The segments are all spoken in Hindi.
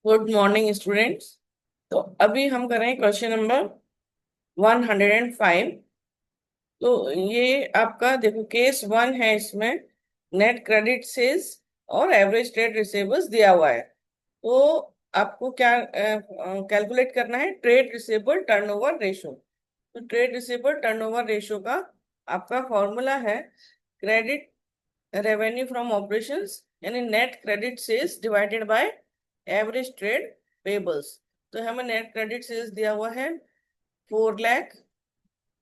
Good morning students. तो अभी हम करें क्वेश्चन नंबर 105। तो ये आपका देखो केस वन है। इसमें नेट क्रेडिट सेल्स और एवरेज ट्रेड रिसीवेबल्स दिया हुआ है। तो आपको क्या कैलकुलेट करना है? Trade receivable turnover ratio. तो ट्रेड रिसीवेबल टर्नओवर रेशो का आपका फॉर्मूला है क्रेडिट रेवेन्यू फ्रॉम ऑपरेशंस यानी net credit sales divided by average trade payables. तो हमें नेट क्रेडिट सेल्स दिया हुआ है 4 लाख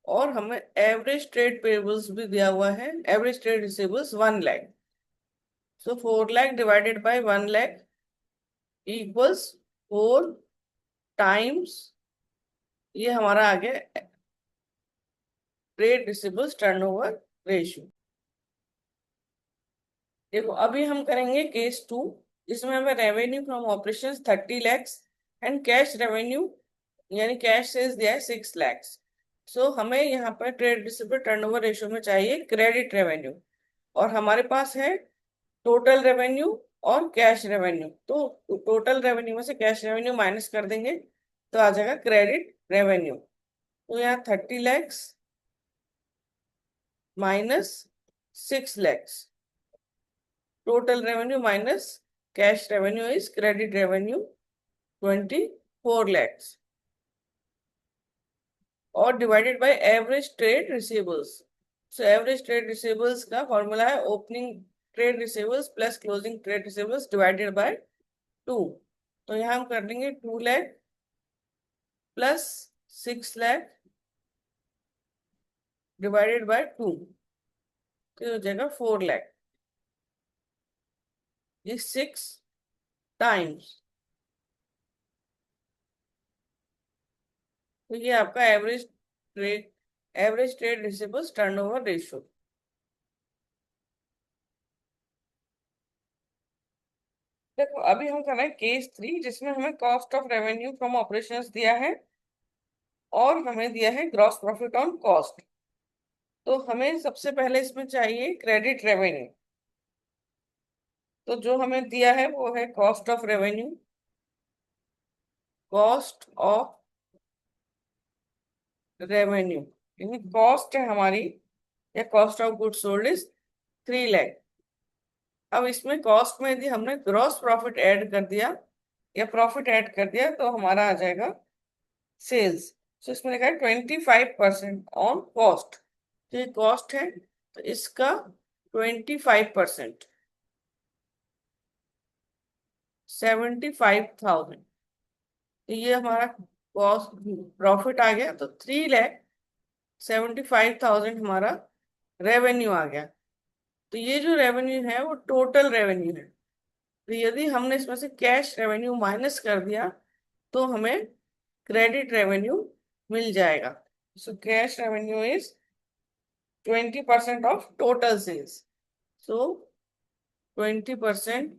और हमें एवरेज ट्रेड पेबल्स भी दिया हुआ है, एवरेज ट्रेड रिसीवेबल्स 1 लाख। सो 4 lakh divided bye 1 lakh equals 4 times ये हमारा आ गया ट्रेड रिसीवेबल्स टर्नओवर रेशियो। देखो अभी हम करेंगे केस टू, जिसमें हमें revenue from operations 30 lakhs and cash revenue यानी कैश सेल्स दिया है 6 लैक्स। सो हमें यहाँ पर ट्रेड रिसीवेबल टर्नओवर रेशियो में चाहिए क्रेडिट रेवेन्यू, और हमारे पास है टोटल रेवेन्यू और कैश रेवेन्यू। तो टोटल रेवेन्यू में से कैश रेवेन्यू माइनस कर देंगे तो आ जाएगा क्रेडिट रेवेन्यू। तो यहाँ 30 lakhs minus 6 lakhs, total revenue minus cash revenue is credit revenue 24 lakhs और divided by average trade receivables. So average trade receivables का फॉर्मूला है opening trade receivables plus closing trade receivables divided by 2। तो यहाँ हम कर देंगे 2 lakh plus 6 lakh divided by 2, तो हो जाएगा 4 लाख। ये 6 टाइम्स। तो ये आपका average trade receivables turnover ratio. देखो अभी हम कर रहे हैं केस थ्री, जिसमें हमें cost of revenue from operations दिया है और हमें दिया है ग्रॉस प्रॉफिट ऑन कॉस्ट। तो हमें सबसे पहले इसमें चाहिए क्रेडिट रेवेन्यू। तो जो हमें दिया है वो है cost of revenue, cost of revenue यानी कॉस्ट है हमारी, या cost of good sold is 3 lakh. अब इसमें कॉस्ट में यदि हमने ग्रॉस प्रॉफिट ऐड कर दिया या प्रॉफिट ऐड कर दिया तो हमारा आ जाएगा सेल्स। तो इसमें लिखा है 25% ऑन कॉस्ट। तो ये कॉस्ट है तो इसका 25% 75,000। तो ये हमारा कॉस्ट प्रॉफिट आ गया। तो 3,75,000 हमारा रेवेन्यू आ गया। तो ये जो रेवेन्यू है वो टोटल रेवेन्यू है। तो यदि हमने इसमें से कैश रेवेन्यू माइनस कर दिया तो हमें क्रेडिट रेवेन्यू मिल जाएगा। So cash revenue is 20% of total sales. So 20%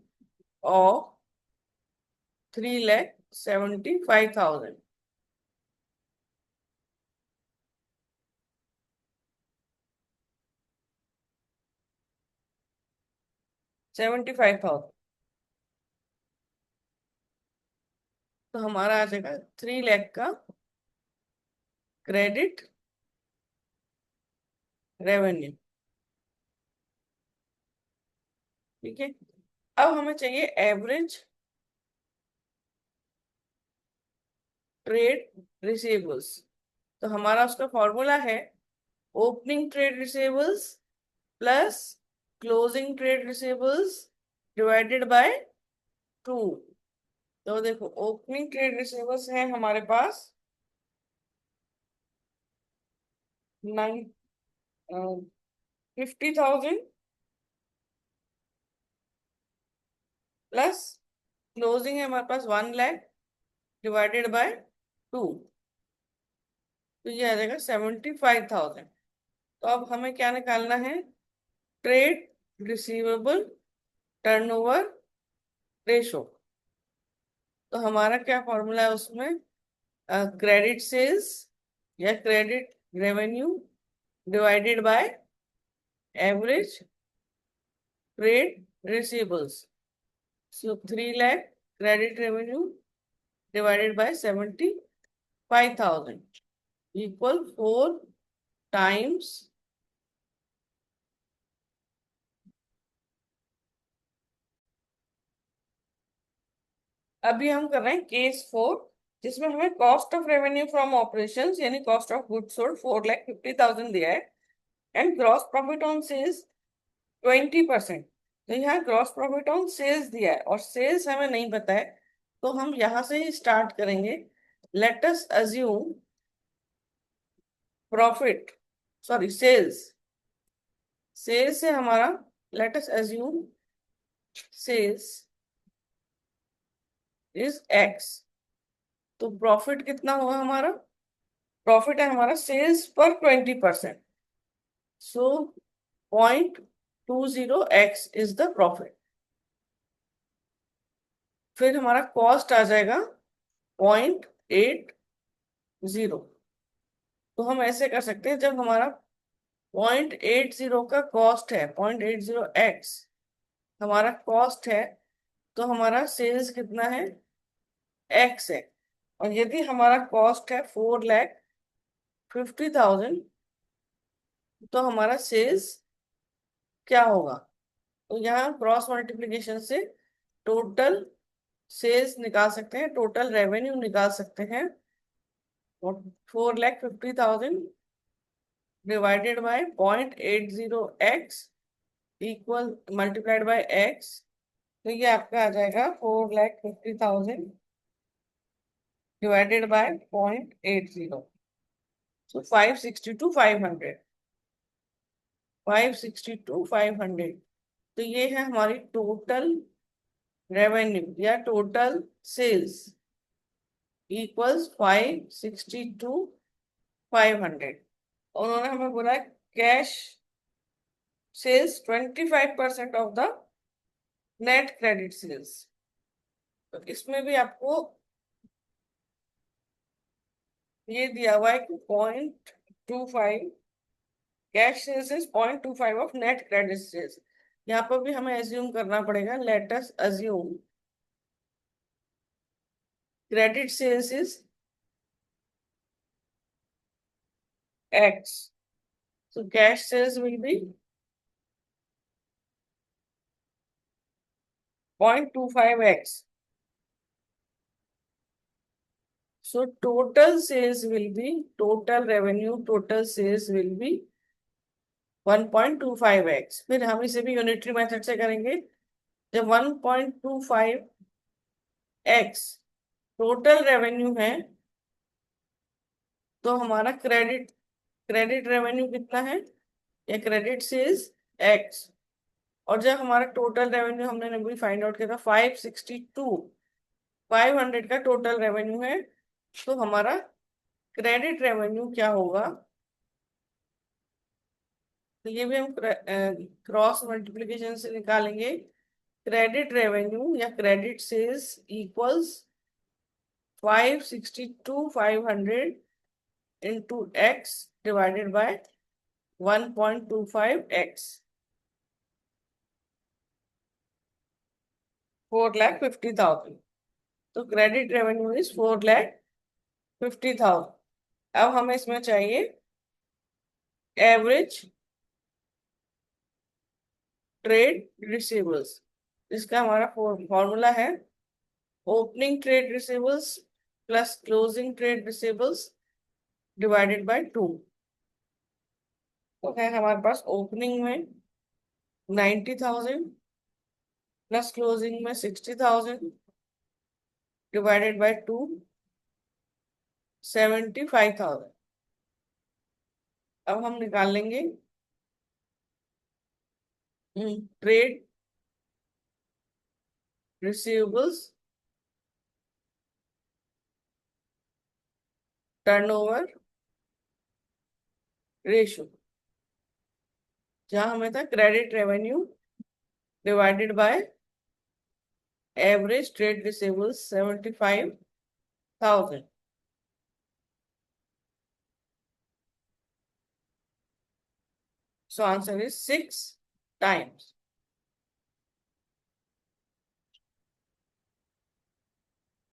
of 3,75,000। 75,000 तो हमारा आ जाएगा 3 लाख का क्रेडिट रेवेन्यू। ठीक है। अब हमें चाहिए एवरेज ट्रेड रिसीवेबल्स। तो हमारा उसका फॉर्मूला है opening trade receivables plus closing trade receivables divided by 2। तो देखो ओपनिंग ट्रेड रिसीवेबल्स है हमारे पास 50,000 प्लस क्लोजिंग है हमारे पास 1 लाख डिवाइडेड बाय 2। तो ये आ जाएगा 75,000। तो अब हमें क्या निकालना है? Trade receivable turnover ratio. तो हमारा क्या फॉर्मूला है उसमें? क्रेडिट सेल्स या credit revenue divided by average trade receivables. So 3 lakh credit revenue divided by 75,000 equal 4 times अभी हम कर रहे हैं केस 4, जिसमें हमें cost of revenue from operations यानी कॉस्ट ऑफ गुड्स सोल्ड 4,50,000 दिया है and gross profit on sales 20%। तो यहाँ ग्रॉस प्रॉफिट ऑन सेल्स दिया है और सेल्स हमें नहीं पता है, तो हम यहाँ से ही स्टार्ट करेंगे। Let us assume profit, sorry sales, sales से हमारा, let us assume sales is X. तो प्रॉफिट कितना हुआ हमारा? प्रॉफिट है हमारा सेल्स पर 20%, सो 0.20x इज द प्रॉफिट। फिर हमारा कॉस्ट आ जाएगा 0.80। तो हम ऐसे कर सकते हैं, जब हमारा 0.80 का कॉस्ट है, 0.80x हमारा कॉस्ट है, तो हमारा सेल्स कितना है? x है। और यदि हमारा कॉस्ट है 4,50,000, तो हमारा सेल्स क्या होगा? तो यहाँ क्रॉस मल्टीप्लिकेशन से टोटल सेल्स निकाल सकते हैं, टोटल रेवेन्यू निकाल सकते हैं। और 4,50,000 divided by 0.80x equal multiplied by x, तो ये आपका आ जाएगा 4,50,000 डिवाइडेड बाय 0.80, सो 562,500, 562,500। तो ये है हमारी टोटल रेवेन्यू या टोटल सेल्स इक्वल्स 562,500। उन्होंने हमें बोला cash sales 25% of the net credit sales. तो इसमें भी आपको ये दिया हुआ है कि 0.25 cash sales is 0.25 of net credit sales. यहाँ पर भी हमें एज्यूम करना पड़ेगा, let us assume credit sales is x, so cash sales will be 0.25x, so total sales will be, total revenue, total sales will be 1.25x। फिर हम इसे भी यूनिटरी मेथड से करेंगे। जब 1.25x टोटल रेवेन्यू है, तो हमारा क्रेडिट क्रेडिट रेवेन्यू कितना है, या क्रेडिट सेल्स x। और जब हमारा टोटल रेवेन्यू हमने अभी फाइंड आउट किया था 500 का टोटल रेवेन्यू है, तो हमारा क्रेडिट रेवेन्यू क्या होगा? तो ये भी हम क्रॉस मल्टीप्लिकेशन से निकालेंगे। क्रेडिट रेवेन्यू या credit sales equals 562,500 into X divided by 1.25x, 4,50,000। तो क्रेडिट रेवेन्यू इज 4,50,000। अब हमें इसमें चाहिए एवरेज ट्रेड रिसीवेबल्स। इसका हमारा फॉर्मूला है opening trade receivables plus closing trade receivables divided by 2। तो है हमारे पास ओपनिंग में 90,000 प्लस क्लोजिंग में 60,000 डिवाइडेड बाय 2, 75,000। अब हम निकाल लेंगे ट्रेड रिसीवेबल्स टर्नओवर रेशियो, जहां हमें था credit revenue divided by average trade receivables 75,000। So answer is 6 times.